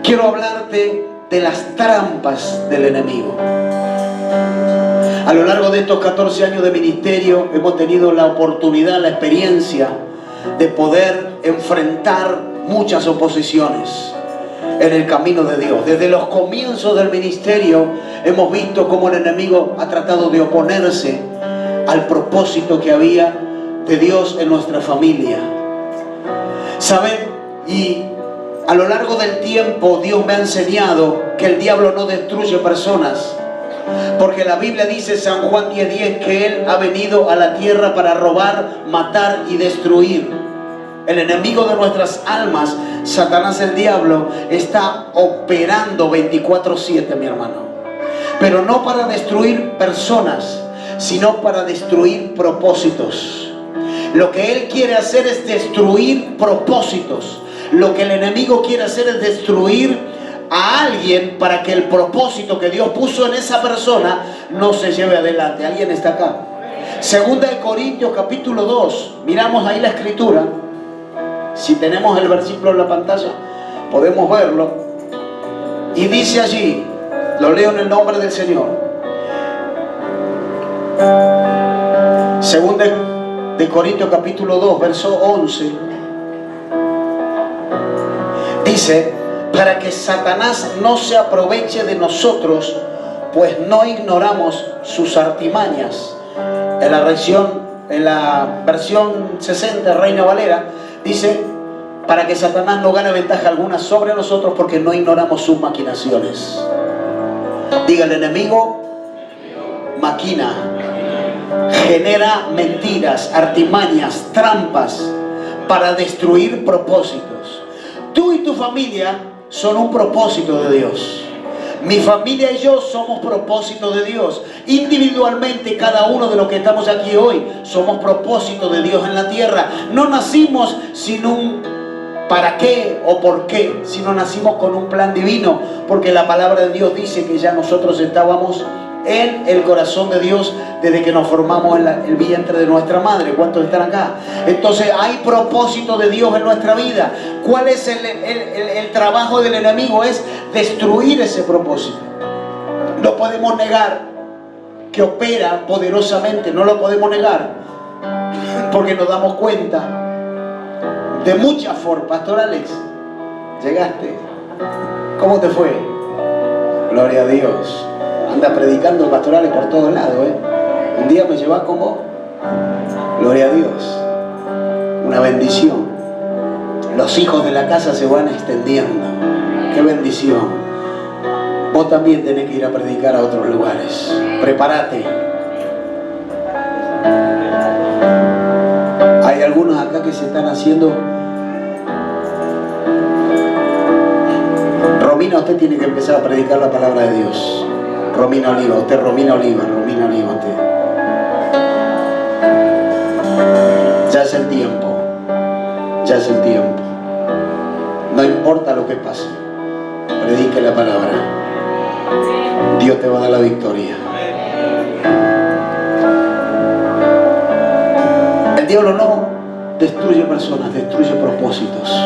quiero hablarte de las trampas del enemigo. A lo largo de estos 14 años de ministerio hemos tenido la oportunidad, la experiencia de poder enfrentar muchas oposiciones en el camino de Dios. Desde los comienzos del ministerio hemos visto cómo el enemigo ha tratado de oponerse al propósito que había de Dios en nuestra familia. ¿Saben? Y a lo largo del tiempo Dios me ha enseñado que el diablo no destruye personas, porque la Biblia dice, San Juan 10:10, que Él ha venido a la tierra para robar, matar y destruir. El enemigo de nuestras almas, Satanás el diablo, está operando 24/7, mi hermano. Pero no para destruir personas, sino para destruir propósitos. Lo que él quiere hacer es destruir propósitos. Lo que el enemigo quiere hacer es destruir a alguien para que el propósito que Dios puso en esa persona no se lleve adelante. ¿Alguien está acá? Segunda de Corintios capítulo 2. Miramos ahí la escritura. Si tenemos el versículo en la pantalla, podemos verlo. Y dice allí, lo leo en el nombre del Señor. Segunda de Corintios capítulo 2, verso 11. Dice, para que Satanás no se aproveche de nosotros, pues no ignoramos sus artimañas. En la versión 60, Reina Valera, dice, para que Satanás no gane ventaja alguna sobre nosotros, porque no ignoramos sus maquinaciones. Diga, el enemigo maquina, genera mentiras, artimañas, trampas para destruir propósitos. Tú y tu familia son un propósito de Dios. Mi familia y yo somos propósito de Dios. Individualmente, cada uno de los que estamos aquí hoy somos propósito de Dios en la tierra. No nacimos sin un para qué o por qué, sino nacimos con un plan divino, porque la palabra de Dios dice que ya nosotros estábamos en el corazón de Dios desde que nos formamos en el vientre de nuestra madre. ¿Cuántos están acá? Entonces hay propósito de Dios en nuestra vida. ¿Cuál es el trabajo del enemigo? Es destruir ese propósito. No podemos negar que opera poderosamente, no lo podemos negar, porque nos damos cuenta de muchas formas. Pastor Alex, llegaste. ¿Cómo te fue? Gloria a Dios. Anda predicando pastorales por todos lados, ¿eh? Un día me llevas con vos. Gloria a Dios. Una bendición. Los hijos de la casa se van extendiendo. ¡Qué bendición! Vos también tenés que ir a predicar a otros lugares. Prepárate. Hay algunos acá que se están haciendo. Romina, usted tiene que empezar a predicar la palabra de Dios. Romina Oliva, usted Romina Oliva usted. Ya es el tiempo. Ya es el tiempo. No importa lo que pase, predique la palabra. Dios te va a dar la victoria. El diablo no destruye personas, destruye propósitos.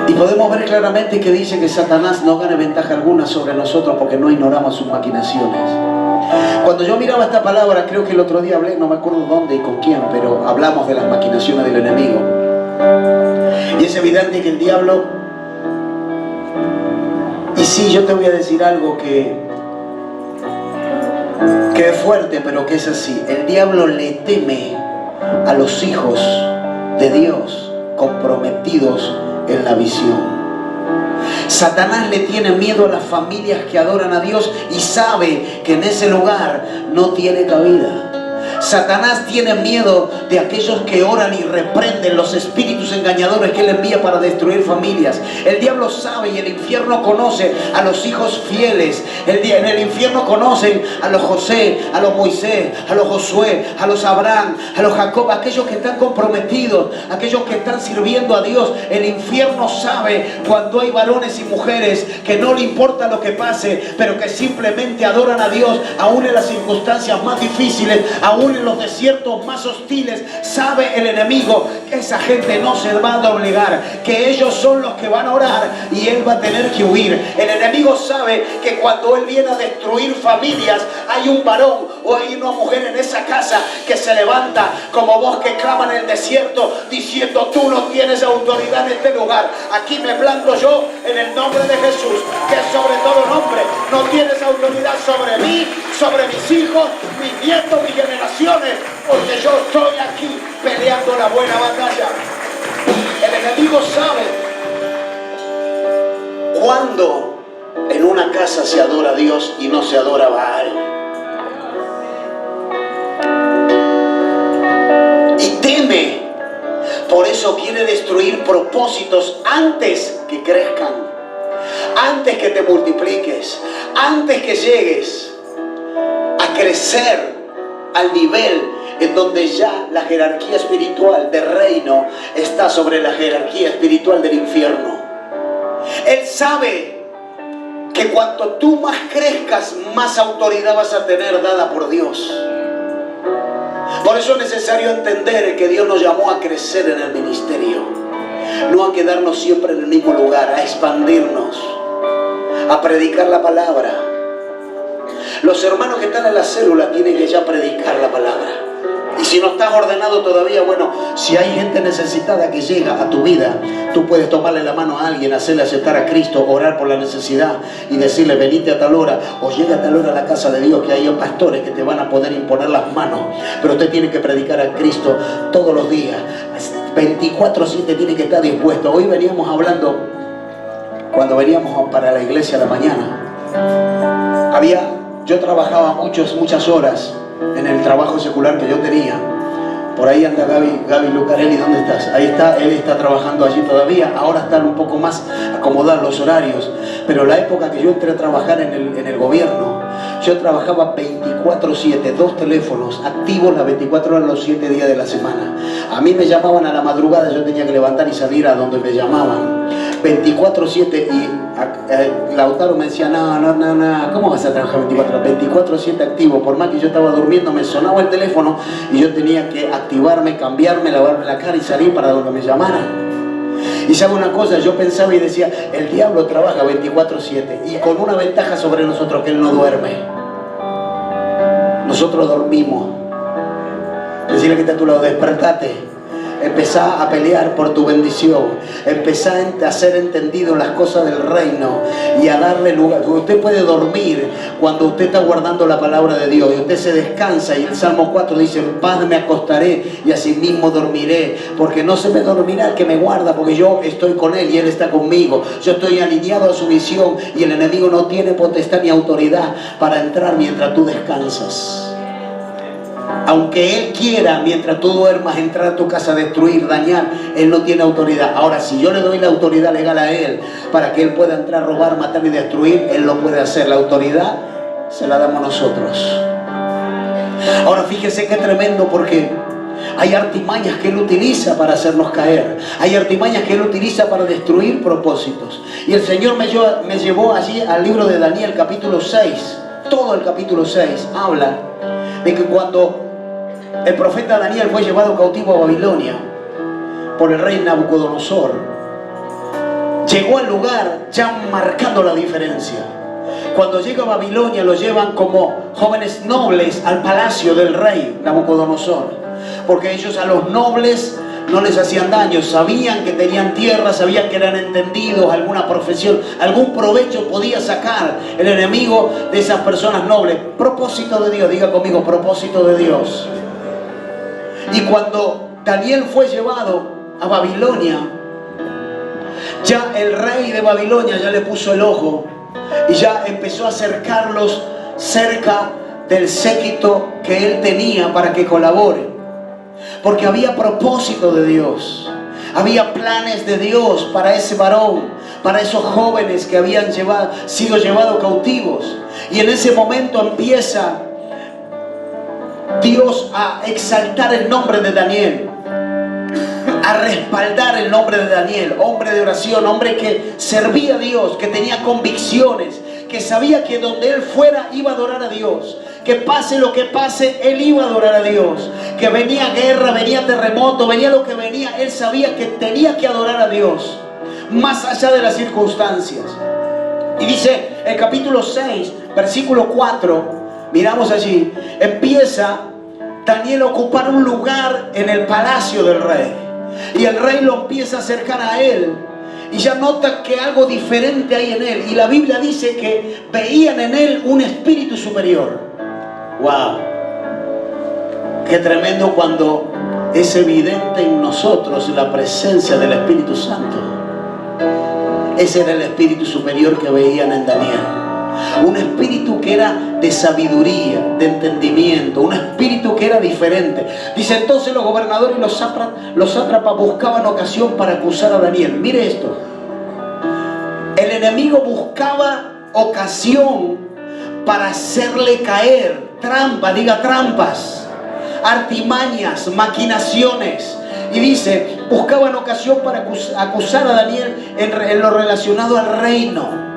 Y podemos ver claramente que dice que Satanás no gana ventaja alguna sobre nosotros porque no ignoramos sus maquinaciones. Cuando yo miraba esta palabra, creo que el otro día hablé, no me acuerdo dónde y con quién, pero hablamos de las maquinaciones del enemigo. Y es evidente que el diablo, y sí, yo te voy a decir algo que es fuerte, pero que es así. El diablo le teme a los hijos de Dios comprometidos en la visión. Satanás le tiene miedo a las familias que adoran a Dios y sabe que en ese lugar no tiene cabida. Satanás tiene miedo de aquellos que oran y reprenden los espíritus engañadores que él envía para destruir familias. El diablo sabe y el infierno conoce a los hijos fieles. En el infierno conocen a los José, a los Moisés, a los Josué, a los Abraham, a los Jacob, aquellos que están comprometidos, aquellos que están sirviendo a Dios. El infierno sabe cuando hay varones y mujeres que no le importa lo que pase, pero que simplemente adoran a Dios, aún en las circunstancias más difíciles, aún en en los desiertos más hostiles, sabe el enemigo que esa gente no se va a doblegar, que ellos son los que van a orar y él va a tener que huir. El enemigo sabe que cuando él viene a destruir familias, hay un varón o hay una mujer en esa casa que se levanta como voz que clama en el desierto diciendo: tú no tienes autoridad en este lugar. Aquí me planto yo en el nombre de Jesús, que es sobre todo nombre. No tienes autoridad sobre mí, sobre mis hijos, mis nietos, mis generaciones, porque yo estoy aquí peleando la buena batalla. El enemigo sabe cuándo en una casa se adora a Dios y no se adora a Baal. Y teme, por eso quiere destruir propósitos antes que crezcan, antes que te multipliques, antes que llegues a crecer al nivel en donde ya la jerarquía espiritual del reino está sobre la jerarquía espiritual del infierno. Él sabe que cuanto tú más crezcas, más autoridad vas a tener dada por Dios. Por eso es necesario entender que Dios nos llamó a crecer en el ministerio, no a quedarnos siempre en el mismo lugar, a expandirnos, a predicar la palabra. Los hermanos que están en la célula tienen que ya predicar la palabra. Y si no estás ordenado todavía, bueno, si hay gente necesitada que llega a tu vida, tú puedes tomarle la mano a alguien, hacerle aceptar a Cristo, orar por la necesidad y decirle: venite a tal hora o llega a tal hora a la casa de Dios, que hay pastores que te van a poder imponer las manos. Pero usted tiene que predicar a Cristo todos los días, 24/7 tiene que estar dispuesto. Hoy veníamos hablando, cuando veníamos para la iglesia a la mañana, yo trabajaba muchas horas en el trabajo secular que yo tenía. Por ahí anda Gaby Lucarelli, ¿dónde estás? Ahí está, él está trabajando allí todavía. Ahora están un poco más acomodados los horarios. Pero la época que yo entré a trabajar en el gobierno, yo trabajaba 24/7, 2 teléfonos activos las 24 horas, los 7 días de la semana. A mí me llamaban a la madrugada, yo tenía que levantar y salir a donde me llamaban. 24/7 y Lautaro me decía: no, ¿cómo vas a trabajar 24/7 activo? Por más que yo estaba durmiendo, me sonaba el teléfono y yo tenía que activarme, cambiarme, lavarme la cara y salir para donde me llamaran. Y sabe una cosa, yo pensaba y decía: el diablo trabaja 24/7 y con una ventaja sobre nosotros, que él no duerme. Nosotros dormimos. Decirle que está a tu lado: despertate. Empezá a pelear por tu bendición. Empezá a ser entendido en las cosas del reino y a darle lugar. Usted puede dormir cuando usted está guardando la palabra de Dios y usted se descansa. Y el Salmo 4 dice: en paz me acostaré y asimismo dormiré, porque no se me dormirá el que me guarda, porque yo estoy con él y él está conmigo. Yo estoy alineado a su visión y el enemigo no tiene potestad ni autoridad para entrar mientras tú descansas. Aunque él quiera, mientras tú duermas, entrar a tu casa, destruir, dañar, él no tiene autoridad. Ahora, si yo le doy la autoridad legal a él para que él pueda entrar, robar, matar y destruir, él lo puede hacer. La autoridad se la damos nosotros. Ahora fíjese qué tremendo, porque hay artimañas que él utiliza para hacernos caer. Hay artimañas que él utiliza para destruir propósitos. Y el Señor me llevó allí al libro de Daniel, capítulo 6. Todo el capítulo 6 habla de que cuando el profeta Daniel fue llevado cautivo a Babilonia por el rey Nabucodonosor, llegó al lugar ya marcando la diferencia. Cuando llega a Babilonia, lo llevan como jóvenes nobles al palacio del rey Nabucodonosor, porque ellos a los nobles no les hacían daño, sabían que tenían tierra, sabían que eran entendidos, alguna profesión, algún provecho podía sacar el enemigo de esas personas nobles. Propósito de Dios, diga conmigo: propósito de Dios. Y cuando Daniel fue llevado a Babilonia, ya el rey de Babilonia ya le puso el ojo y ya empezó a acercarlos cerca del séquito que él tenía para que colabore. Porque había propósito de Dios, había planes de Dios para ese varón, para esos jóvenes que habían sido llevados cautivos. Y en ese momento empieza Dios a exaltar el nombre de Daniel, a respaldar el nombre de Daniel, hombre de oración, hombre que servía a Dios, que tenía convicciones, que sabía que donde él fuera iba a adorar a Dios, que pase lo que pase, él iba a adorar a Dios. Que venía guerra, venía terremoto, venía lo que venía, él sabía que tenía que adorar a Dios, más allá de las circunstancias. Y dice el capítulo 6, versículo 4, miramos allí, empieza Daniel a ocupar un lugar en el palacio del rey. Y el rey lo empieza a acercar a él. Y ya nota que algo diferente hay en él. Y la Biblia dice que veían en él un espíritu superior. ¡Wow! Qué tremendo cuando es evidente en nosotros la presencia del Espíritu Santo. Ese era el espíritu superior que veían en Daniel. Un espíritu que era de sabiduría, de entendimiento, un espíritu que era diferente. Dice entonces los gobernadores y los sátrapas buscaban ocasión para acusar a Daniel. Mire esto. El enemigo buscaba ocasión para hacerle caer. Trampa, diga trampas, artimañas, maquinaciones. Y dice, buscaban ocasión para acusar a Daniel en lo relacionado al reino.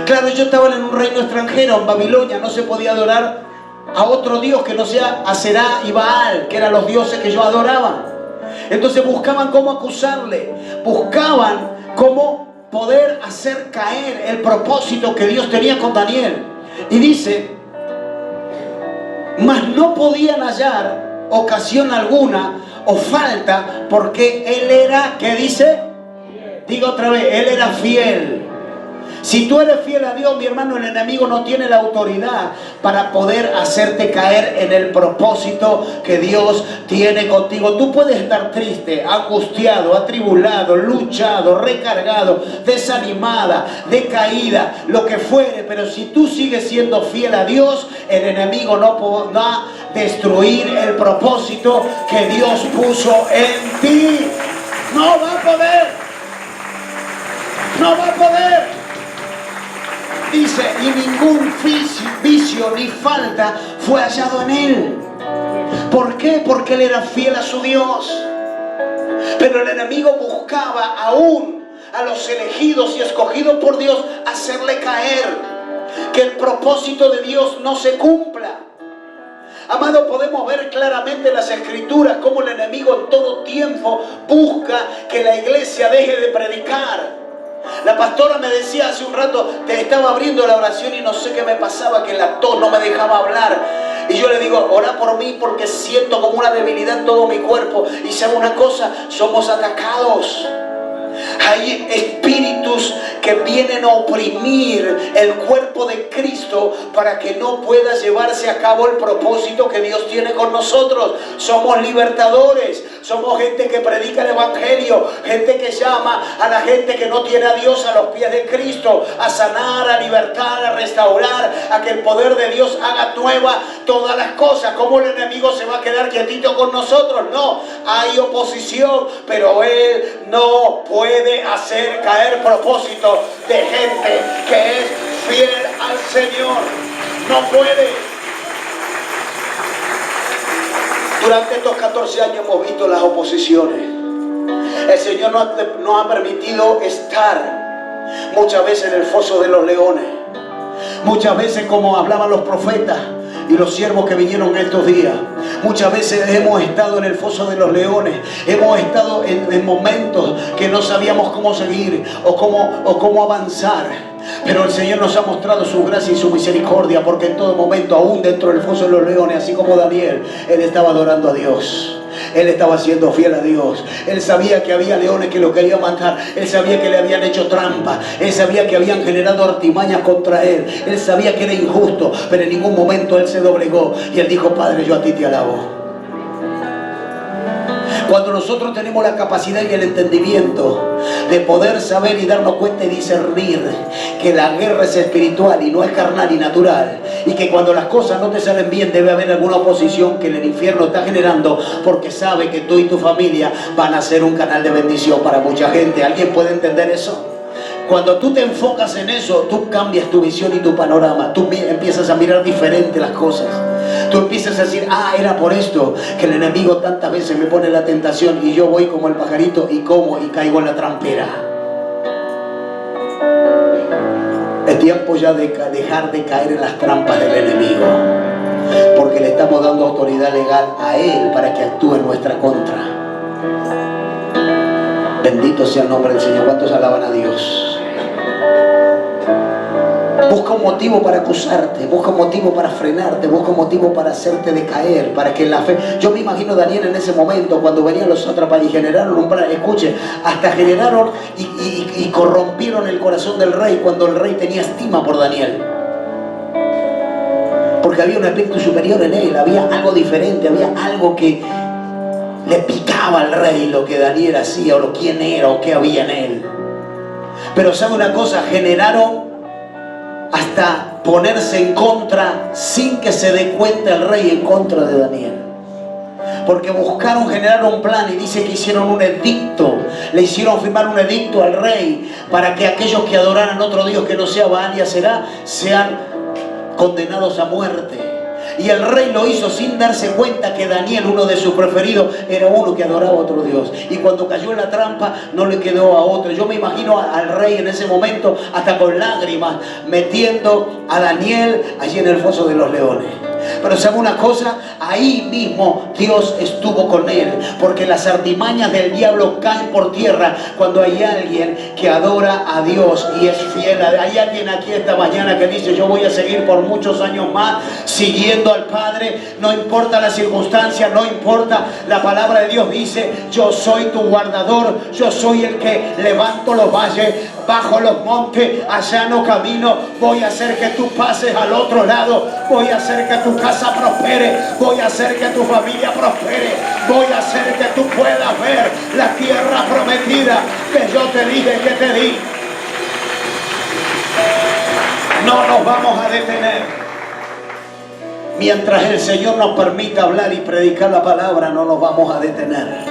Claro, ellos estaban en un reino extranjero, en Babilonia. No se podía adorar a otro dios que no sea Aserá y Baal, que eran los dioses que ellos adoraban. Entonces buscaban cómo acusarle, buscaban cómo poder hacer caer el propósito que Dios tenía con Daniel. Y dice, mas no podían hallar ocasión alguna o falta, porque él era, ¿qué dice? Digo otra vez, él era fiel. Si tú eres fiel a Dios, mi hermano, el enemigo no tiene la autoridad para poder hacerte caer en el propósito que Dios tiene contigo. Tú puedes estar triste, angustiado, atribulado, luchado, recargado, desanimada, decaída, lo que fuere, pero si tú sigues siendo fiel a Dios, el enemigo no podrá destruir el propósito que Dios puso en ti. No va a poder. No va a poder. Dice, y ningún vicio ni falta fue hallado en él. ¿Por qué? Porque él era fiel a su Dios. Pero el enemigo buscaba aún a los elegidos y escogidos por Dios hacerle caer, que el propósito de Dios no se cumpla. Amado, podemos ver claramente en las Escrituras cómo el enemigo en todo tiempo busca que la iglesia deje de predicar. La pastora me decía hace un rato, te estaba abriendo la oración y no sé qué me pasaba, que la tos no me dejaba hablar. Y yo le digo, ora por mí porque siento como una debilidad en todo mi cuerpo. Y sabe una cosa, somos atacados. Hay espíritus que vienen a oprimir el cuerpo de Cristo para que no pueda llevarse a cabo el propósito que Dios tiene con nosotros. Somos libertadores, somos gente que predica el evangelio, gente que llama a la gente que no tiene a Dios a los pies de Cristo, a sanar, a libertar, a restaurar, a que el poder de Dios haga nueva todas las cosas. ¿Cómo el enemigo se va a quedar quietito con nosotros? No, hay oposición, pero él no puede hacer caer propósito de gente que es fiel al Señor. No puede. Durante estos 14 años hemos visto las oposiciones. El Señor nos ha permitido estar muchas veces en el foso de los leones. Muchas veces, como hablaban los profetas y los siervos que vinieron estos días, muchas veces hemos estado en el foso de los leones. Hemos estado en momentos que no sabíamos cómo seguir o cómo avanzar. Pero el Señor nos ha mostrado su gracia y su misericordia, porque en todo momento, aún dentro del foso de los leones, así como Daniel, él estaba adorando a Dios. Él estaba siendo fiel a Dios. Él sabía que había leones que lo querían matar. Él sabía que le habían hecho trampa. Él sabía que habían generado artimañas contra él. Él sabía que era injusto, pero en ningún momento él se doblegó. Y él dijo, Padre, yo a ti te alabo. Cuando nosotros tenemos la capacidad y el entendimiento de poder saber y darnos cuenta y discernir que la guerra es espiritual y no es carnal y natural, y que cuando las cosas no te salen bien debe haber alguna oposición que el infierno está generando, porque sabe que tú y tu familia van a ser un canal de bendición para mucha gente. ¿Alguien puede entender eso? Cuando tú te enfocas en eso, tú cambias tu visión y tu panorama. Tú empiezas a mirar diferente las cosas. Tú empiezas a decir, era por esto que el enemigo tantas veces me pone la tentación y yo voy como el pajarito y como y caigo en la trampera. Es tiempo ya de dejar de caer en las trampas del enemigo. porque le estamos dando autoridad legal a Él para que actúe en nuestra contra. Bendito sea el nombre del Señor. ¿Cuántos alaban a Dios? Busca un motivo para acusarte, busca un motivo para frenarte, busca un motivo para hacerte decaer, para que la fe... Yo me imagino a Daniel en ese momento, cuando venían los sátrapas y generaron un plan, escuche, hasta generaron y corrompieron el corazón del rey cuando el rey tenía estima por Daniel. Porque había un espíritu superior en él, había algo diferente, había algo que le picaba al rey lo que Daniel hacía, o quién era, o qué había en él. Pero ¿sabe una cosa? Generaron hasta ponerse en contra, sin que se dé cuenta el rey, en contra de Daniel. Porque buscaron generar un plan, y dice que hicieron un edicto, le hicieron firmar un edicto al rey para que aquellos que adoraran otro Dios que no sea Baal y Aserá sean condenados a muerte. Y el rey lo hizo sin darse cuenta que Daniel, uno de sus preferidos, era uno que adoraba a otro Dios. Y cuando cayó en la trampa, no le quedó a otro. Yo me imagino al rey en ese momento, hasta con lágrimas, metiendo a Daniel allí en el foso de los leones. Pero ¿sabe una cosa? Ahí mismo Dios estuvo con él, porque las artimañas del diablo caen por tierra cuando hay alguien que adora a Dios y es fiel. Hay alguien aquí esta mañana que dice: yo voy a seguir por muchos años más siguiendo al Padre, no importa la circunstancia, no importa. La palabra de Dios dice: yo soy tu guardador, yo soy el que levanto los valles, bajo los montes, allano camino, voy a hacer que tú pases al otro lado, voy a hacer que tu casa prospere, voy a hacer que tu familia prospere, voy a hacer que tú puedas ver la tierra prometida que yo te dije que te di. No nos vamos a detener. Mientras el Señor nos permita hablar y predicar la palabra, no nos vamos a detener.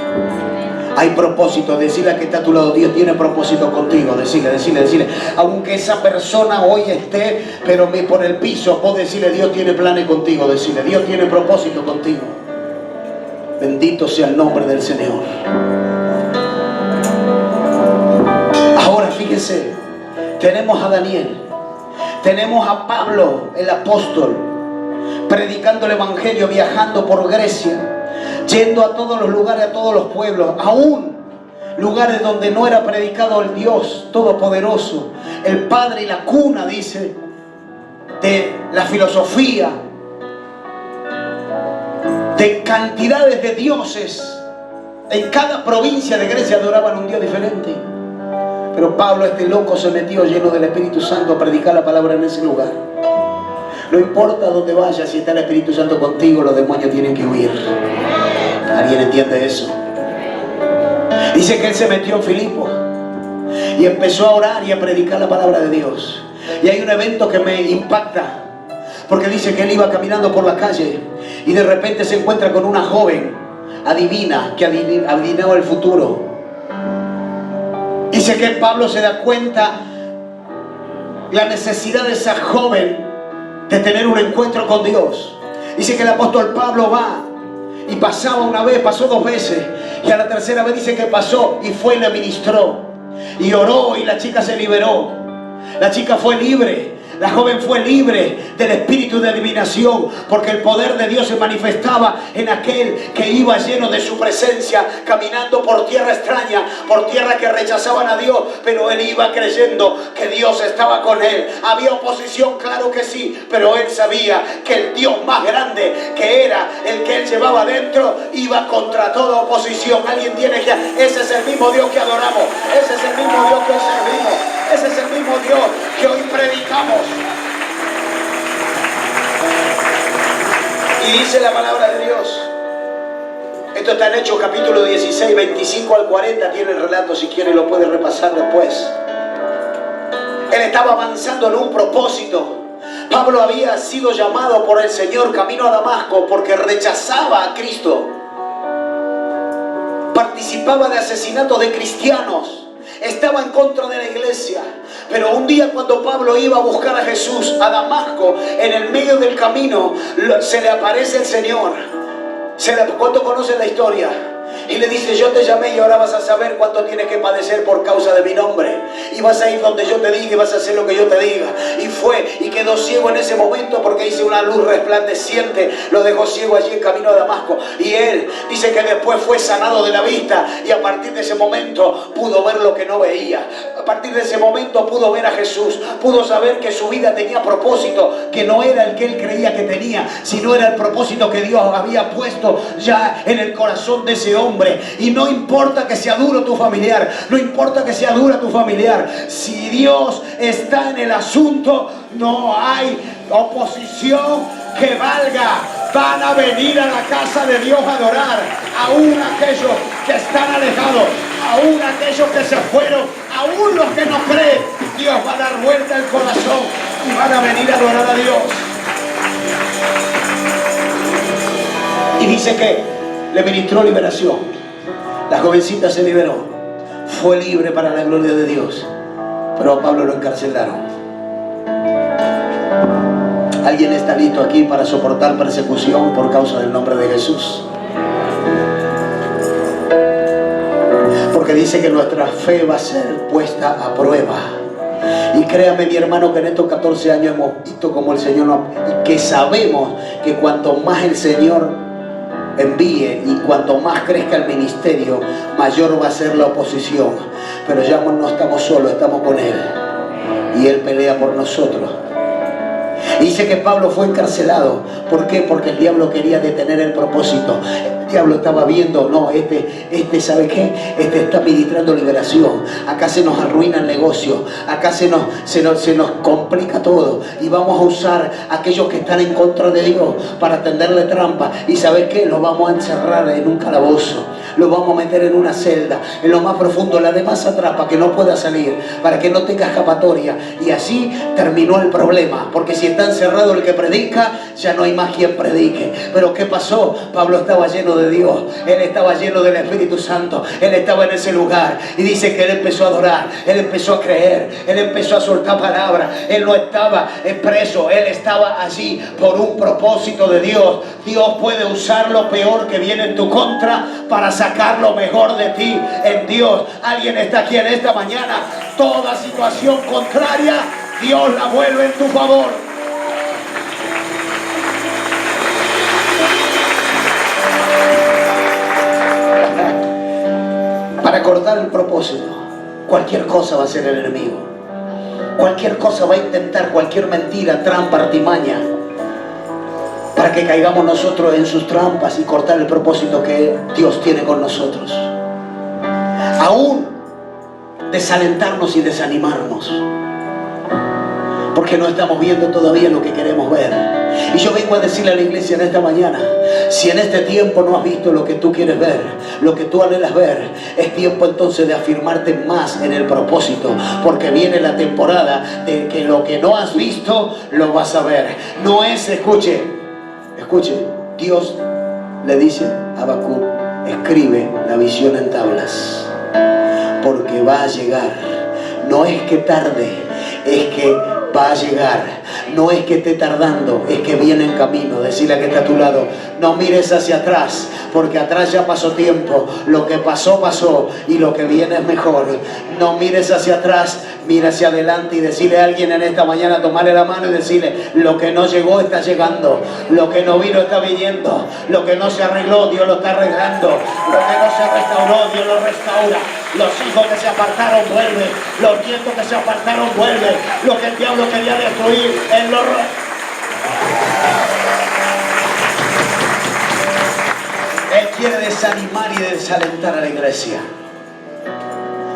Hay propósito. Decirle a que está a tu lado: Dios tiene propósito contigo. Decirle. Aunque esa persona hoy esté, pero por el piso, vos decirle: Dios tiene planes contigo. Decirle: Dios tiene propósito contigo. Bendito sea el nombre del Señor. Ahora fíjense, tenemos a Daniel, tenemos a Pablo, el apóstol, predicando el evangelio, viajando por Grecia, yendo a todos los lugares, a todos los pueblos, aún lugares donde no era predicado el Dios Todopoderoso, el Padre y la cuna, dice, de la filosofía, de cantidades de dioses. En cada provincia de Grecia adoraban un Dios diferente. Pero Pablo, este loco, se metió lleno del Espíritu Santo a predicar la palabra en ese lugar. No importa dónde vayas, si está el Espíritu Santo contigo, los demonios tienen que huir. ¿Alguien entiende eso? Dice que él se metió en Filipos y empezó a orar y a predicar la palabra de Dios. Y hay un evento que me impacta, porque dice que él iba caminando por la calle y de repente se encuentra con una joven adivina que adivinaba el futuro. Dice que Pablo se da cuenta la necesidad de esa joven de tener un encuentro con Dios. Dice que el apóstol Pablo va y pasaba una vez, pasó dos veces, y a la tercera vez dice que pasó y fue y le ministró y oró, y la chica se liberó. La chica fue libre. La joven fue libre del espíritu de adivinación, porque el poder de Dios se manifestaba en aquel que iba lleno de su presencia, caminando por tierra extraña, por tierra que rechazaban a Dios, pero él iba creyendo que Dios estaba con él. Había oposición, claro que sí, pero él sabía que el Dios más grande, que era el que él llevaba dentro, iba contra toda oposición. Alguien tiene que... Ese es el mismo Dios que adoramos, ese es el mismo Dios que hoy servimos, ese es el mismo Dios que hoy predicamos. Y dice la palabra de Dios, esto está en Hechos capítulo 16, 25 al 40, tiene el relato, si quiere lo puede repasar después. Él estaba avanzando en un propósito. Pablo había sido llamado por el Señor camino a Damasco porque rechazaba a Cristo. Participaba de asesinatos de cristianos. Estaba en contra de la iglesia. Pero un día, cuando Pablo iba a buscar a Jesús a Damasco, en el medio del camino se le aparece el Señor. ¿Cuánto conocen la historia? Y le dice, yo te llamé y ahora vas a saber cuánto tienes que padecer por causa de mi nombre. Y vas a ir donde yo te diga y vas a hacer lo que yo te diga. Y fue y quedó ciego en ese momento porque hice una luz resplandeciente. Lo dejó ciego allí en camino a Damasco. Y él dice que después fue sanado de la vista. Y a partir de ese momento pudo ver lo que no veía. A partir de ese momento pudo ver a Jesús. Pudo saber que su vida tenía propósito. Que no era el que él creía que tenía, sino era el propósito que Dios había puesto ya en el corazón de ese hombre. Y no importa que sea duro tu familiar, no importa que sea dura tu familiar, si Dios está en el asunto, no hay oposición que valga. Van a venir a la casa de Dios a adorar, aún aquellos que están alejados, aún aquellos que se fueron, aún los que no creen. Dios va a dar vuelta el corazón y van a venir a adorar a Dios. Y dice que le ministró liberación. La jovencita se liberó. Fue libre para la gloria de Dios. Pero a Pablo lo encarcelaron. ¿Alguien está listo aquí para soportar persecución por causa del nombre de Jesús? Porque dice que nuestra fe va a ser puesta a prueba. Y créame, mi hermano, que en estos 14 años hemos visto como el Señor nos... Y que sabemos que cuanto más el Señor envíe y cuanto más crezca el ministerio, mayor va a ser la oposición. Pero ya no estamos solos, estamos con Él. Y Él pelea por nosotros. Y dice que Pablo fue encarcelado. ¿Por qué? Porque el diablo quería detener el propósito. El diablo estaba viendo, no, ¿sabe qué? Está ministrando liberación. Acá se nos arruina el negocio. Acá se nos complica todo. Y vamos a usar a aquellos que están en contra de Dios para tenderle trampa. ¿Y sabe qué? Lo vamos a encerrar en un calabozo. Lo vamos a meter en una celda, en lo más profundo, la de más atrás, para que no pueda salir, para que no tenga escapatoria. Y así terminó el problema, porque si está encerrado el que predica, ya no hay más quien predique. Pero ¿qué pasó? Pablo estaba lleno de Dios, él estaba lleno del Espíritu Santo, él estaba en ese lugar, y dice que él empezó a adorar, él empezó a creer, él empezó a soltar palabras. Él no estaba preso, él estaba allí por un propósito de Dios. Dios puede usar lo peor que viene en tu contra para sacar lo mejor de ti en Dios. Alguien está aquí en esta mañana. Toda situación contraria, Dios la vuelve en tu favor. Para cortar el propósito, cualquier cosa va a ser el enemigo. Cualquier cosa va a intentar, cualquier mentira, trampa, artimaña, para que caigamos nosotros en sus trampas y cortar el propósito que Dios tiene con nosotros. Aún desalentarnos y desanimarnos, porque no estamos viendo todavía lo que queremos ver. Y yo vengo a decirle a la iglesia en esta mañana, si en este tiempo no has visto lo que tú quieres ver, lo que tú anhelas ver, es tiempo entonces de afirmarte más en el propósito, porque viene la temporada de que lo que no has visto, lo vas a ver. No es, escuche, Dios le dice a Habacuc, escribe la visión en tablas, porque va a llegar. No es que tarde, es que va a llegar. No es que esté tardando, es que viene en camino. Decirle a que está a tu lado, no mires hacia atrás, porque atrás ya pasó tiempo. Lo que pasó, pasó, y lo que viene es mejor. No mires hacia atrás, mira hacia adelante. Y decirle a alguien en esta mañana, tomarle la mano y decirle, lo que no llegó está llegando, lo que no vino está viniendo, lo que no se arregló, Dios lo está arreglando, lo que no se restauró, Dios lo restaura. Los hijos que se apartaron vuelven, los nietos que se apartaron vuelven, lo que el diablo quería destruir, Él lo... Él quiere desanimar y desalentar a la iglesia,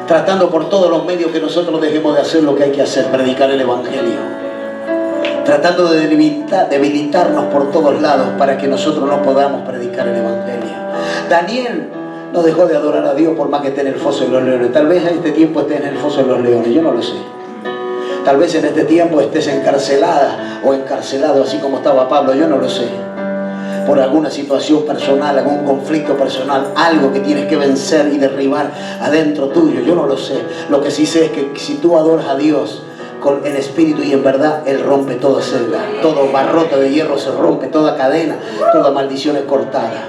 tratando por todos los medios que nosotros dejemos de hacer lo que hay que hacer, predicar el evangelio, tratando de debilitarnos por todos lados para que nosotros no podamos predicar el evangelio. Daniel no dejó de adorar a Dios por más que esté en el foso de los leones. Tal vez en este tiempo estés en el foso de los leones, yo no lo sé. Tal vez en este tiempo estés encarcelada o encarcelado así como estaba Pablo, yo no lo sé. Por alguna situación personal, algún conflicto personal, algo que tienes que vencer y derribar adentro tuyo, yo no lo sé. Lo que sí sé es que si tú adoras a Dios en espíritu y en verdad, Él rompe toda celda, todo barrote de hierro se rompe, toda cadena, toda maldición es cortada.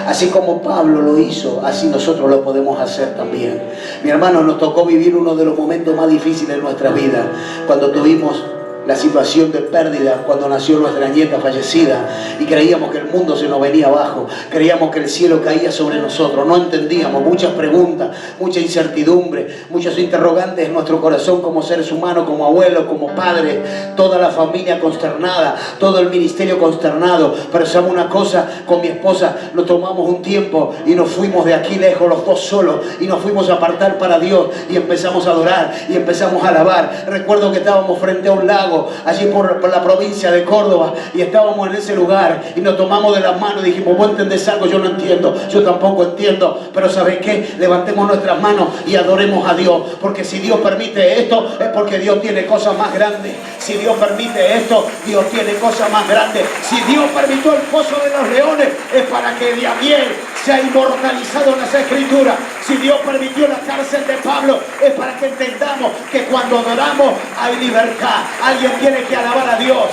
Así como Pablo lo hizo, así nosotros lo podemos hacer también. Mi hermano, nos tocó vivir uno de los momentos más difíciles de nuestra vida, cuando tuvimos la situación de pérdida, cuando nació nuestra nieta fallecida y creíamos que el mundo se nos venía abajo, creíamos que el cielo caía sobre nosotros, no entendíamos, muchas preguntas, mucha incertidumbre, muchos interrogantes en nuestro corazón como seres humanos, como abuelos, como padres, toda la familia consternada, todo el ministerio consternado. Pero sabemos una cosa, con mi esposa nos tomamos un tiempo y nos fuimos de aquí lejos, los dos solos, y nos fuimos a apartar para Dios y empezamos a adorar y empezamos a alabar. Recuerdo que estábamos frente a un lago allí por la provincia de Córdoba, y estábamos en ese lugar y nos tomamos de las manos y dijimos: ¿vos entendés algo? Yo no entiendo, yo tampoco entiendo, pero ¿sabes qué? Levantemos nuestras manos y adoremos a Dios, porque si Dios permite esto es porque Dios tiene cosas más grandes. Si Dios permite esto, Dios tiene cosas más grandes. Si Dios permitió el foso de los leones, es para que Daniel sea inmortalizado en las Escrituras. Si Dios permitió la cárcel de Pablo, es para que entendamos que cuando adoramos hay libertad. Alguien tiene que alabar a Dios.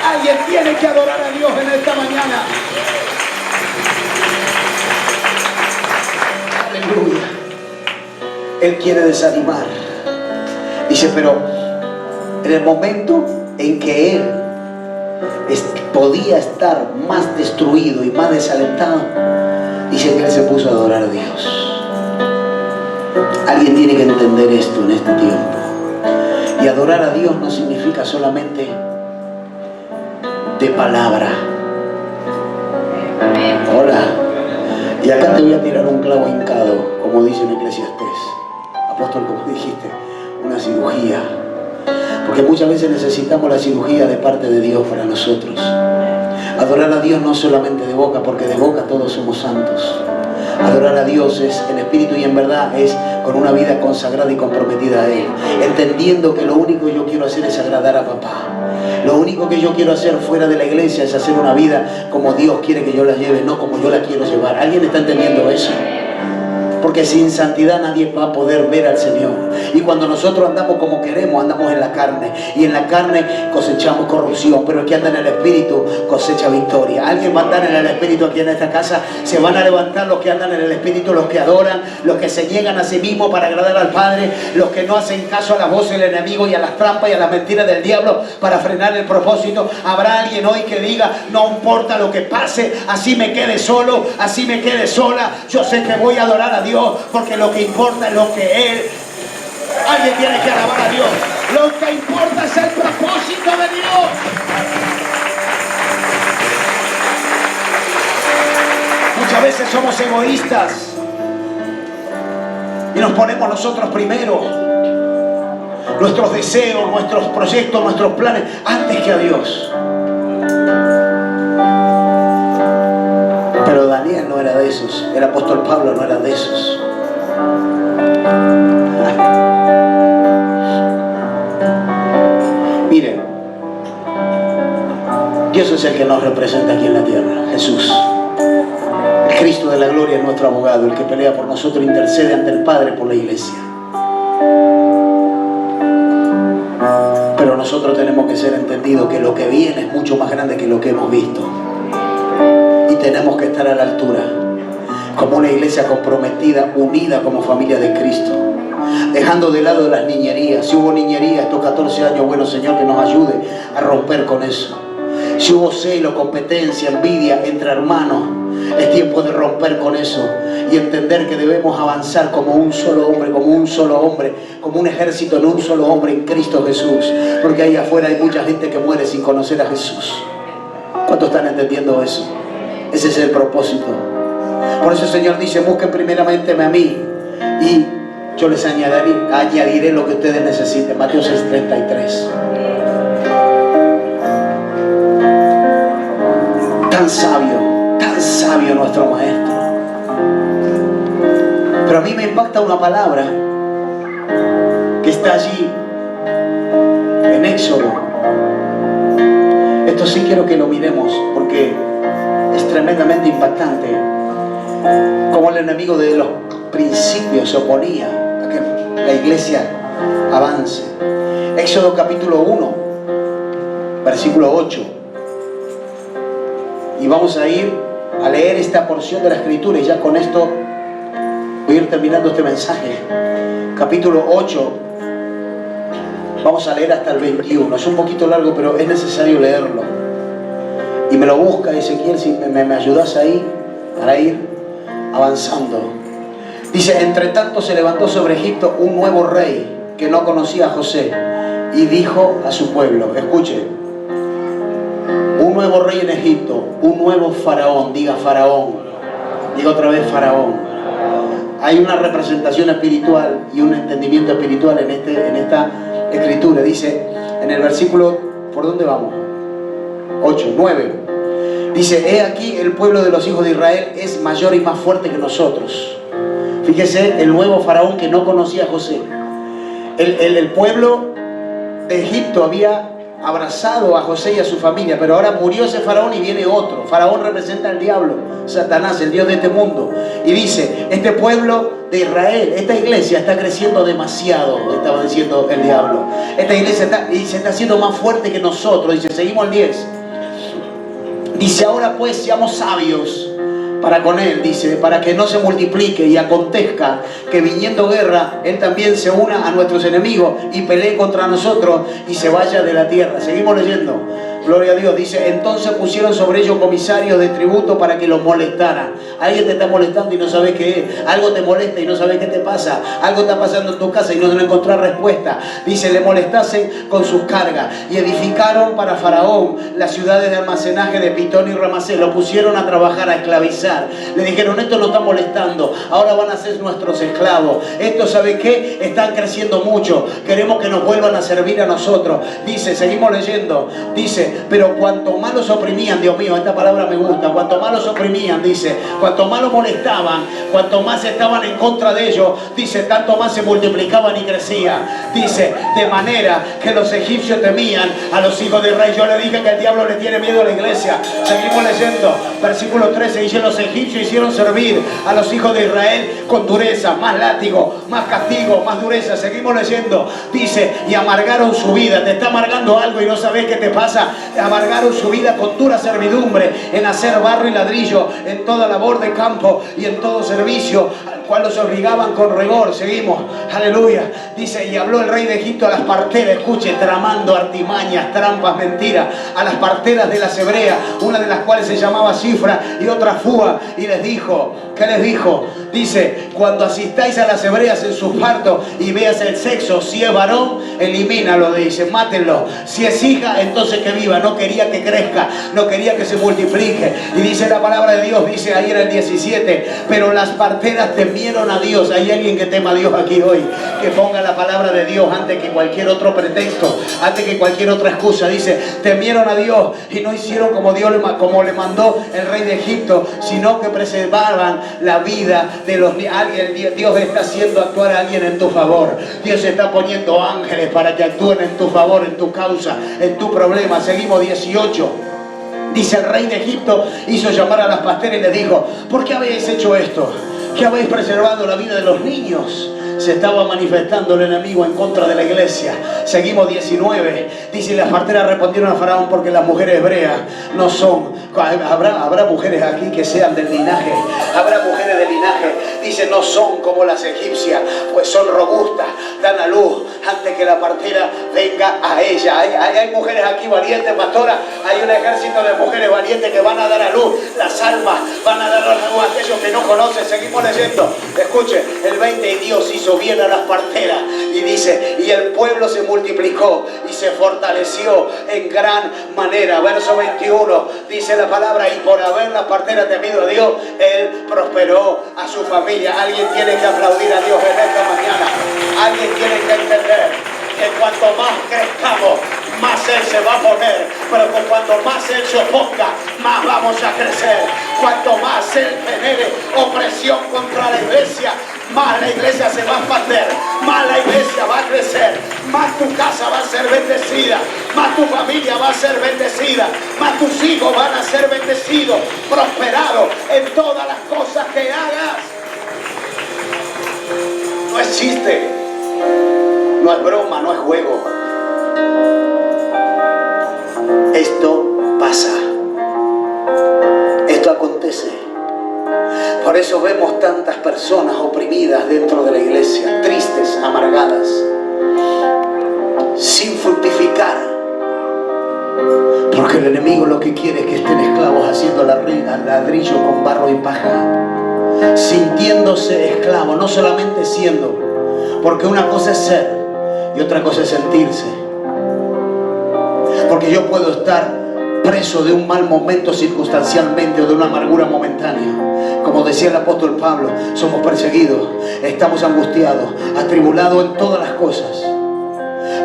Alguien tiene que adorar a Dios en esta mañana. Aleluya. Él quiere desanimar. Dice, pero en el momento en que él podía estar más destruido y más desalentado, dice que él se puso a adorar a Dios. Alguien tiene que entender esto en este tiempo. Y adorar a Dios no significa solamente de palabra. Hola. Y acá te voy a tirar un clavo hincado, como dice en Eclesiastés. Apóstol, como dijiste, una cirugía. Porque muchas veces necesitamos la cirugía de parte de Dios para nosotros. Adorar a Dios no solamente de boca, porque de boca todos somos santos. Adorar a Dios es en espíritu y en verdad, es con una vida consagrada y comprometida a Él, entendiendo que lo único que yo quiero hacer es agradar a papá. Lo único que yo quiero hacer fuera de la iglesia es hacer una vida como Dios quiere que yo la lleve, no como yo la quiero llevar. ¿Alguien está entendiendo eso? Porque sin santidad nadie va a poder ver al Señor. Y cuando nosotros andamos como queremos, andamos en la carne. Y en la carne cosechamos corrupción. Pero el que anda en el Espíritu cosecha victoria. Alguien va a andar en el Espíritu aquí en esta casa. Se van a levantar los que andan en el Espíritu, los que adoran, los que se niegan a sí mismos para agradar al Padre, los que no hacen caso a la voz del enemigo y a las trampas y a las mentiras del diablo para frenar el propósito. Habrá alguien hoy que diga: no importa lo que pase, así me quede solo, así me quede sola, yo sé que voy a adorar a Dios, porque lo que importa es lo que Él. Alguien tiene que alabar a Dios. Lo que importa es el propósito de Dios. Muchas veces somos egoístas y nos ponemos nosotros primero, nuestros deseos, nuestros proyectos, nuestros planes, antes que a Dios. Pero Daniel no era de esos. El apóstol Pablo no era de esos. Miren, Dios es el que nos representa aquí en la tierra. Jesús, el Cristo de la gloria, es nuestro abogado, el que pelea por nosotros, intercede ante el Padre por la iglesia. Pero nosotros tenemos que ser entendidos que lo que viene es mucho más grande que lo que hemos visto. Y tenemos que estar a la altura, como una iglesia comprometida, unida como familia de Cristo, dejando de lado las niñerías. Si hubo niñería estos 14 años, bueno, Señor, que nos ayude a romper con eso. Si hubo celo, competencia, envidia entre hermanos, es tiempo de romper con eso y entender que debemos avanzar como un solo hombre, como un ejército en un solo hombre, en Cristo Jesús. Porque ahí afuera hay mucha gente que muere sin conocer a Jesús. ¿Cuántos están entendiendo eso? Ese es el propósito. Por eso el Señor dice: busquen primeramente a mí y yo les añadiré lo que ustedes necesiten. Mateo 6:33. Tan sabio nuestro Maestro. Pero a mí me impacta una palabra que está allí en Éxodo. Esto sí quiero que lo miremos, porque es tremendamente impactante cómo el enemigo de los principios se oponía a que la iglesia avance. Éxodo capítulo 1, versículo 8. Y vamos a ir a leer esta porción de la Escritura, y ya con esto voy a ir terminando este mensaje. Capítulo 8, vamos a leer hasta el 21. Es un poquito largo, pero es necesario leerlo. Y me lo busca Ezequiel, si me ayudas ahí para ir avanzando. Dice: entre tanto se levantó sobre Egipto un nuevo rey que no conocía a José, y dijo a su pueblo, escuche, un nuevo rey en Egipto, un nuevo faraón, diga faraón, diga otra vez faraón. Hay una representación espiritual y un entendimiento espiritual en esta escritura. Dice en el versículo, ¿por dónde vamos? 8, 9. Dice: he aquí el pueblo de los hijos de Israel es mayor y más fuerte que nosotros. Fíjese, el nuevo faraón que no conocía a José. El pueblo de Egipto había abrazado a José y a su familia, pero ahora murió ese faraón y viene otro. Faraón representa al diablo, Satanás, el dios de este mundo. Y dice: este pueblo de Israel, esta iglesia está creciendo demasiado, estaba diciendo el diablo. Esta iglesia se está haciendo más fuerte que nosotros. Dice, seguimos al 10. Dice: ahora pues seamos sabios para con él, dice, para que no se multiplique y acontezca que viniendo guerra, él también se una a nuestros enemigos y pelee contra nosotros y se vaya de la tierra. Seguimos leyendo. Gloria a Dios. Dice: entonces pusieron sobre ellos comisarios de tributo para que los molestaran. Alguien te está molestando y no sabes qué es. Algo te molesta y no sabes qué te pasa. Algo está pasando en tu casa y no encontrás respuesta. Dice: le molestasen con sus cargas. Y edificaron para Faraón las ciudades de almacenaje de Pitón y Ramasés. Lo pusieron a trabajar, a esclavizar. Le dijeron: esto nos está molestando, ahora van a ser nuestros esclavos. Esto, ¿sabe qué? Están creciendo mucho. Queremos que nos vuelvan a servir a nosotros. Dice, seguimos leyendo. Dice: pero cuanto más los oprimían, Dios mío, esta palabra me gusta, cuanto más los oprimían, dice, cuanto más los molestaban, cuanto más estaban en contra de ellos, dice, tanto más se multiplicaban y crecían. Dice: de manera que los egipcios temían a los hijos de Israel. Yo le dije que el diablo le tiene miedo a la iglesia. Seguimos leyendo, versículo 13, dice: los egipcios hicieron servir a los hijos de Israel con dureza, más látigo, más castigo, más dureza. Seguimos leyendo, dice: y amargaron su vida. Te está amargando algo y no sabes qué te pasa. Amargaron su vida con dura servidumbre en hacer barro y ladrillo, en toda labor de campo y en todo servicio al cual los obligaban con rigor. Seguimos, aleluya. Dice: y habló el rey de Egipto a las parteras, escuche, tramando artimañas, trampas, mentiras, a las parteras de las hebreas, una de las cuales se llamaba Cifra y otra Fúa, y les dijo, ¿qué les dijo? Dice: cuando asistáis a las hebreas en sus partos y veas el sexo, si es varón, elimínalo, dice, mátenlo. Si es hija, entonces que viva. No quería que crezca, no quería que se multiplique. Y dice la palabra de Dios, dice ahí en el 17, pero las parteras temieron a Dios. Hay alguien que tema a Dios aquí hoy, que ponga la palabra de Dios antes que cualquier otro pretexto, antes que cualquier otra excusa. Dice: temieron a Dios y no hicieron como le mandó el rey de Egipto, sino que preservaban la vida de los... Dios está haciendo actuar a alguien en tu favor. Dios está poniendo ángeles para que actúen en tu favor, en tu causa, en tu problema. Seguimos 18. Dice: el rey de Egipto hizo llamar a las parteras y les dijo: ¿por qué habéis hecho esto? ¿Qué habéis preservado la vida de los niños? Se estaba manifestando el enemigo en contra de la iglesia. Seguimos 19. Dice: las parteras respondieron a Faraón: porque las mujeres hebreas no son... Habrá mujeres aquí que sean del linaje. Habrá mujeres del linaje. Dice: no son como las egipcias, pues son robustas, dan a luz antes que la partera venga a ella. Hay mujeres aquí valientes, pastora. Hay un ejército de mujeres valientes que van a dar a luz las almas, van a dar a luz a aquellos que no conocen. Seguimos leyendo. Escuche, el 20: y Dios hizo bien a las parteras. Y dice: y el pueblo se multiplicó y se fortaleció en gran manera. Verso 21, dice la palabra: y por haber la partera temido a Dios, él prosperó a su familia. Alguien tiene que aplaudir a Dios en esta mañana. Alguien tiene que entender que cuanto más crezcamos, más Él se va a poner, pero que cuanto más Él se oponga, más vamos a crecer. Cuanto más Él genere opresión contra la iglesia, más la iglesia se va a expandir, más la iglesia va a crecer, más tu casa va a ser bendecida, más tu familia va a ser bendecida, más tus hijos van a ser bendecidos, prosperados en todas las cosas que hagas. No es chiste, no es broma, no es juego. Esto pasa, esto acontece. Por eso vemos tantas personas oprimidas dentro de la iglesia, tristes, amargadas, sin fructificar. Porque el enemigo lo que quiere es que estén esclavos haciendo ladrillo con barro y paja, sintiéndose esclavos, no solamente siendo, porque una cosa es ser y otra cosa es sentirse. Porque yo puedo estar preso de un mal momento circunstancialmente o de una amargura momentánea. Como decía el apóstol Pablo, somos perseguidos, estamos angustiados, atribulados en todas las cosas.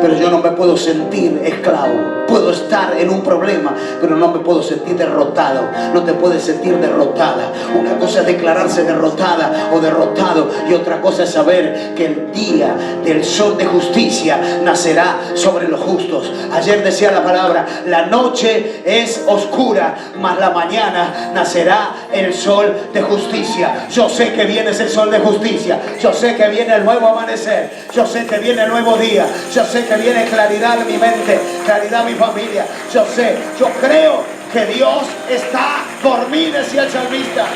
Pero yo no me puedo sentir esclavo. Puedo estar en un problema, pero no me puedo sentir derrotado. No te puedes sentir derrotada. Una cosa es declararse derrotada o derrotado, y otra cosa es saber que el día del sol de justicia nacerá sobre los justos. Ayer decía la palabra, la noche es oscura, mas la mañana nacerá el sol de justicia. Yo sé que viene ese sol de justicia. Yo sé que viene el nuevo amanecer. Yo sé que viene el nuevo día. Yo sé que viene claridad en mi mente, claridad en mi familia. Yo sé, yo creo que Dios está por mí, decía el salmista.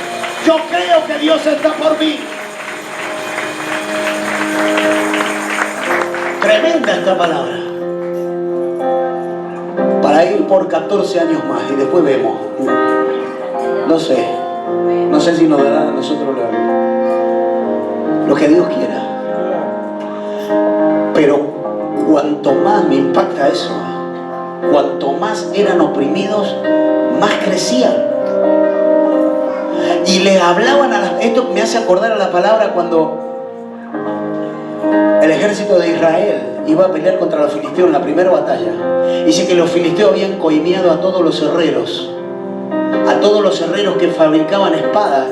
Yo creo que Dios está por mí. Tremenda esta palabra. Para ir por 14 años más y después vemos. No sé si nos dará a nosotros lo que Dios quiera. Pero cuanto más me impacta eso, cuanto más eran oprimidos, más crecían. Y le hablaban esto me hace acordar a la palabra cuando el ejército de Israel iba a pelear contra los filisteos en la primera batalla. Dice que los filisteos habían coimeado a todos los herreros que fabricaban espadas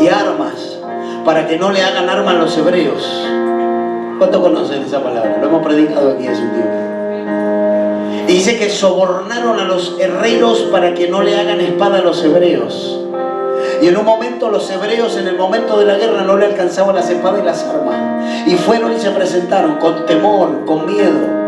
y armas, para que no le hagan armas a los hebreos. ¿Cuántos conocen esa palabra? Lo hemos predicado aquí hace un tiempo. Y dice que sobornaron a los herreros para que no le hagan espada a los hebreos. Y en un momento los hebreos, en el momento de la guerra, no le alcanzaban las espadas y las armas. Y fueron y se presentaron con temor, con miedo.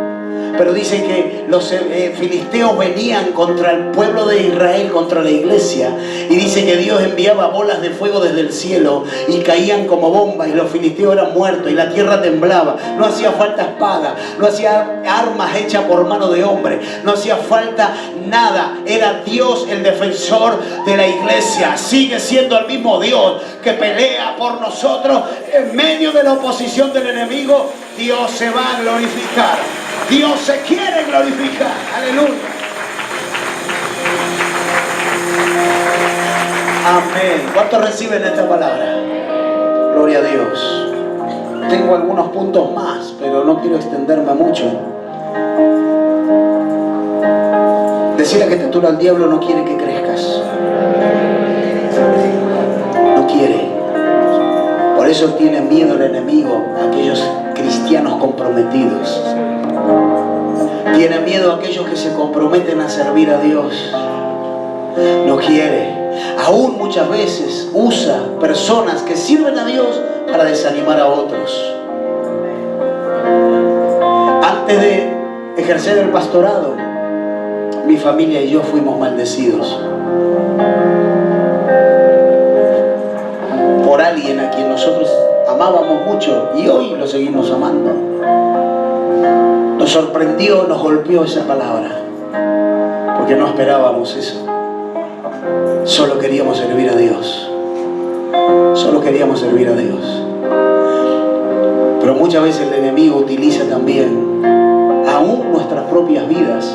Pero dice que los filisteos venían contra el pueblo de Israel, contra la iglesia. Y dice que Dios enviaba bolas de fuego desde el cielo y caían como bombas, y los filisteos eran muertos y la tierra temblaba. No hacía falta espada, no hacía armas hechas por mano de hombre, no hacía falta nada. Era Dios el defensor de la iglesia. Sigue siendo el mismo Dios que pelea por nosotros en medio de la oposición del enemigo. Dios se va a glorificar. Dios se quiere glorificar. Aleluya. Amén. ¿Cuántos reciben esta palabra? Gloria a Dios. Tengo algunos puntos más, pero no quiero extenderme mucho. Decirle que te al diablo no quiere que crezcas. No quiere. Por eso tiene miedo el enemigo a aquellos cristianos comprometidos. Tiene miedo a aquellos que se comprometen a servir a Dios. No quiere. Aún muchas veces usa personas que sirven a Dios para desanimar a otros. Antes de ejercer el pastorado, mi familia y yo fuimos maldecidos por alguien a quien nosotros amábamos mucho y hoy lo seguimos amando. Nos sorprendió, nos golpeó esa palabra, porque no esperábamos eso. Solo queríamos servir a Dios. Solo queríamos servir a Dios. Pero muchas veces el enemigo utiliza también aún nuestras propias vidas,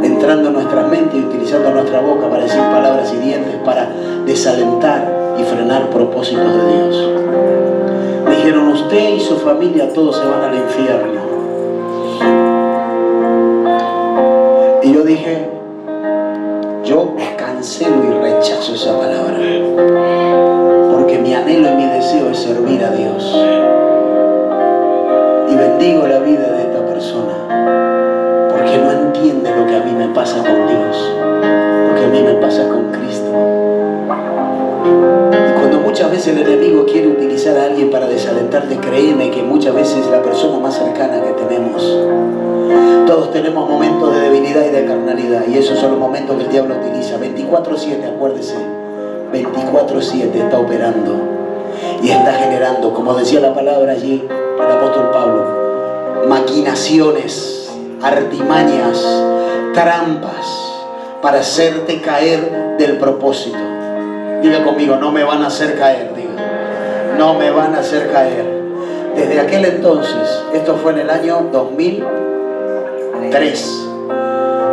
entrando en nuestras mentes y utilizando nuestra boca para decir palabras hirientes, para desalentar y frenar propósitos de Dios. Me dijeron, usted y su familia todos se van al infierno. Y yo dije, yo cancelo y rechazo esa palabra, porque mi anhelo y mi deseo es servir a Dios. Y bendigo la vida de esta persona, porque no entiende lo que a mí me pasa con Dios, lo que a mí me pasa con Cristo. Y cuando muchas veces el enemigo quiere utilizar a alguien para desalentarte, créeme que muchas veces es la persona más cercana que tenemos. Todos tenemos momentos de debilidad y de carnalidad, y esos son los momentos que el diablo utiliza 24/7, acuérdese. 24/7 está operando y está generando, como decía la palabra allí el apóstol Pablo, maquinaciones, artimañas, trampas para hacerte caer del propósito. Diga conmigo, no me van a hacer caer, diga. No me van a hacer caer. Desde aquel entonces, esto fue en el año 2003,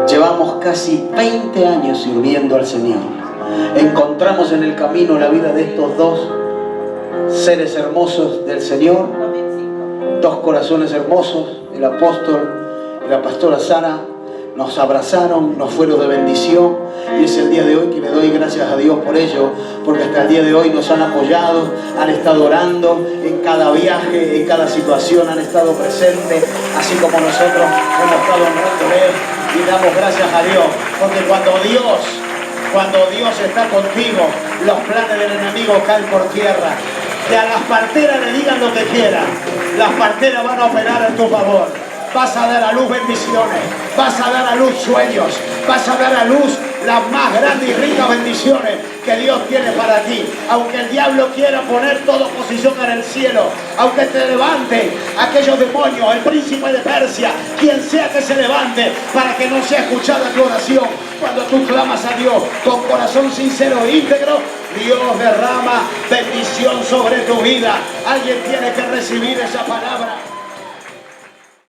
llevamos casi 20 años sirviendo al Señor. Encontramos en el camino la vida de estos dos seres hermosos del Señor, dos corazones hermosos, el apóstol y la pastora Sara. Nos abrazaron, nos fueron de bendición, y es el día de hoy que le doy gracias a Dios por ello, porque hasta el día de hoy nos han apoyado, han estado orando en cada viaje, en cada situación, han estado presentes, así como nosotros hemos estado honrándole, y damos gracias a Dios, porque cuando Dios está contigo, los planes del enemigo caen por tierra. Que a las parteras le digan lo que quieran, las parteras van a operar en tu favor. Vas a dar a luz bendiciones, vas a dar a luz sueños, vas a dar a luz las más grandes y ricas bendiciones que Dios tiene para ti. Aunque el diablo quiera poner toda oposición en el cielo, aunque te levante aquellos demonios, el príncipe de Persia, quien sea que se levante para que no sea escuchada tu oración, cuando tú clamas a Dios con corazón sincero e íntegro, Dios derrama bendición sobre tu vida. Alguien tiene que recibir esa palabra.